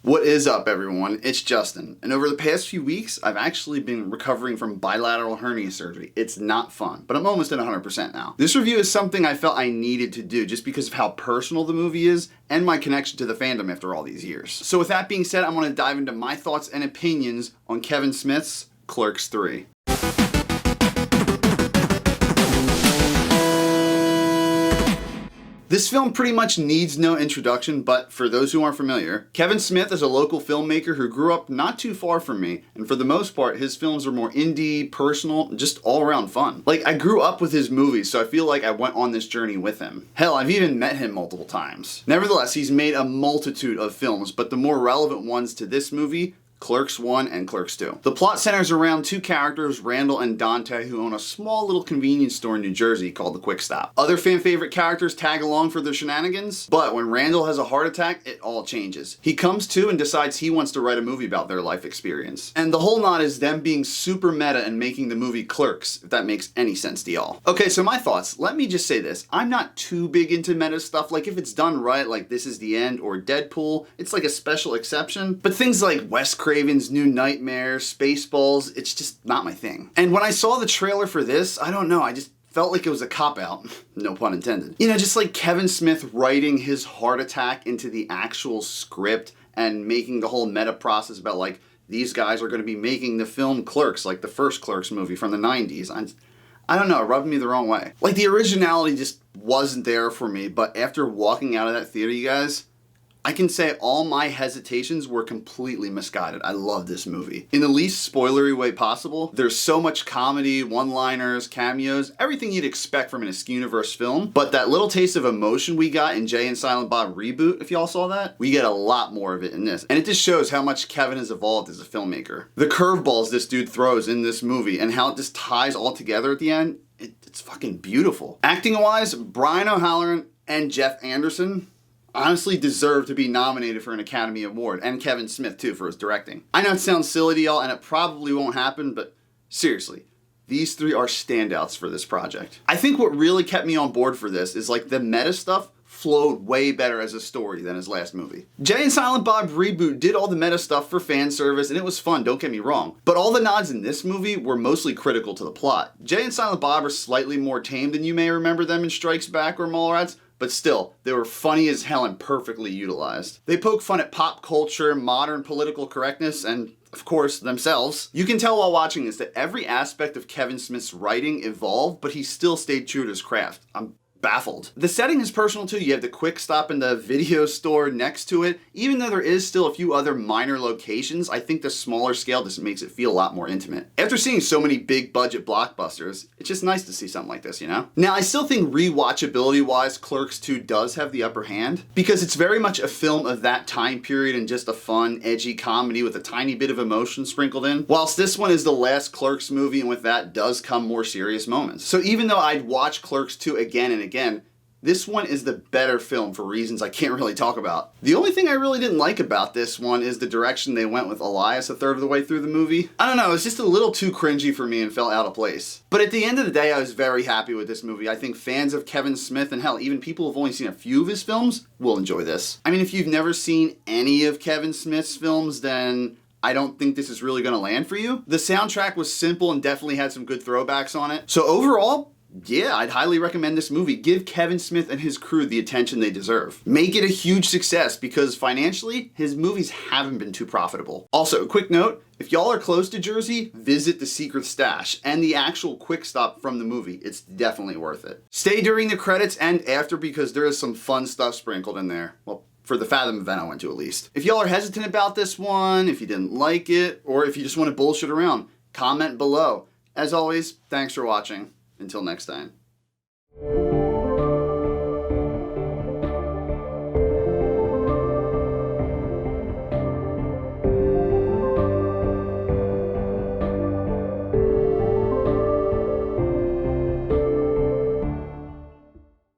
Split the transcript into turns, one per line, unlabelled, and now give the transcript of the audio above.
What is up, everyone? It's Justin, and over the past few weeks, I've actually been recovering from bilateral hernia surgery. It's not fun, but I'm almost at 100% now. This review is something I felt I needed to do just because of how personal the movie is and my connection to the fandom after all these years. So with that being said, I want to dive into my thoughts and opinions on Kevin Smith's Clerks 3. This film pretty much needs no introduction, but for those who aren't familiar, Kevin Smith is a local filmmaker who grew up not too far from me, and for the most part, his films are more indie, personal, just all around fun. Like, I grew up with his movies, so I feel like I went on this journey with him. Hell, I've even met him multiple times. Nevertheless, he's made a multitude of films, but the more relevant ones to this movie, Clerks 1 and Clerks 2. The plot centers around two characters, Randall and Dante, who own a small little convenience store in New Jersey called the Quick Stop. Other fan favorite characters tag along for their shenanigans, but when Randall has a heart attack, it all changes. He comes to and decides he wants to write a movie about their life experience. And the whole knot is them being super meta and making the movie Clerks, if that makes any sense to y'all. Okay, so my thoughts. Let me just say this. I'm not too big into meta stuff. Like, if it's done right, like This Is the End or Deadpool, it's like a special exception. But things like Wes Craven's New Nightmare, Spaceballs, it's just not my thing. And when I saw the trailer for this, I don't know, I just felt like it was a cop-out. No pun intended. You know, just like Kevin Smith writing his heart attack into the actual script and making the whole meta process about like, these guys are going to be making the film Clerks, like the first Clerks movie from the 90s. I don't know, it rubbed me the wrong way. Like, the originality just wasn't there for me, but after walking out of that theater, you guys, I can say all my hesitations were completely misguided. I love this movie. In the least spoilery way possible, there's so much comedy, one-liners, cameos, everything you'd expect from an Askew-universe film, but that little taste of emotion we got in Jay and Silent Bob Reboot, if y'all saw that, we get a lot more of it in this. And it just shows how much Kevin has evolved as a filmmaker. The curveballs this dude throws in this movie and how it just ties all together at the end, it's fucking beautiful. Acting-wise, Brian O'Halloran and Jeff Anderson honestly deserve to be nominated for an Academy Award, and Kevin Smith too for his directing. I know it sounds silly to y'all, and it probably won't happen, but seriously, these three are standouts for this project. I think what really kept me on board for this is like the meta stuff flowed way better as a story than his last movie. Jay and Silent Bob Reboot did all the meta stuff for fan service, and it was fun, don't get me wrong. But all the nods in this movie were mostly critical to the plot. Jay and Silent Bob are slightly more tame than you may remember them in Strikes Back or Mallrats, but still, they were funny as hell and perfectly utilized. They poke fun at pop culture, modern political correctness, and of course, themselves. You can tell while watching this that every aspect of Kevin Smith's writing evolved, but he still stayed true to his craft. I'm baffled. The setting is personal too. You have the Quick Stop and the video store next to it. Even though there is still a few other minor locations, I think the smaller scale just makes it feel a lot more intimate. After seeing so many big budget blockbusters, it's just nice to see something like this, you know? Now, I still think rewatchability wise, Clerks 2 does have the upper hand because it's very much a film of that time period and just a fun, edgy comedy with a tiny bit of emotion sprinkled in. Whilst this one is the last Clerks movie, and with that does come more serious moments. So even though I'd watch Clerks 2 again and again, this one is the better film for reasons I can't really talk about. The only thing I really didn't like about this one is the direction they went with Elias a third of the way through the movie. I don't know, it's just a little too cringy for me and felt out of place. But at the end of the day, I was very happy with this movie. I think fans of Kevin Smith, and hell, even people who've only seen a few of his films, will enjoy this. I mean, if you've never seen any of Kevin Smith's films, then I don't think this is really gonna land for you. The soundtrack was simple and definitely had some good throwbacks on it. So overall, yeah, I'd highly recommend this movie. Give Kevin Smith and his crew the attention they deserve. Make it a huge success because financially, his movies haven't been too profitable. Also, a quick note, if y'all are close to Jersey, visit the Secret Stash and the actual Quick Stop from the movie. It's definitely worth it. Stay during the credits and after because there is some fun stuff sprinkled in there. Well, for the Fathom event I went to at least. If y'all are hesitant about this one, if you didn't like it, or if you just want to bullshit around, comment below. As always, thanks for watching. Until next time.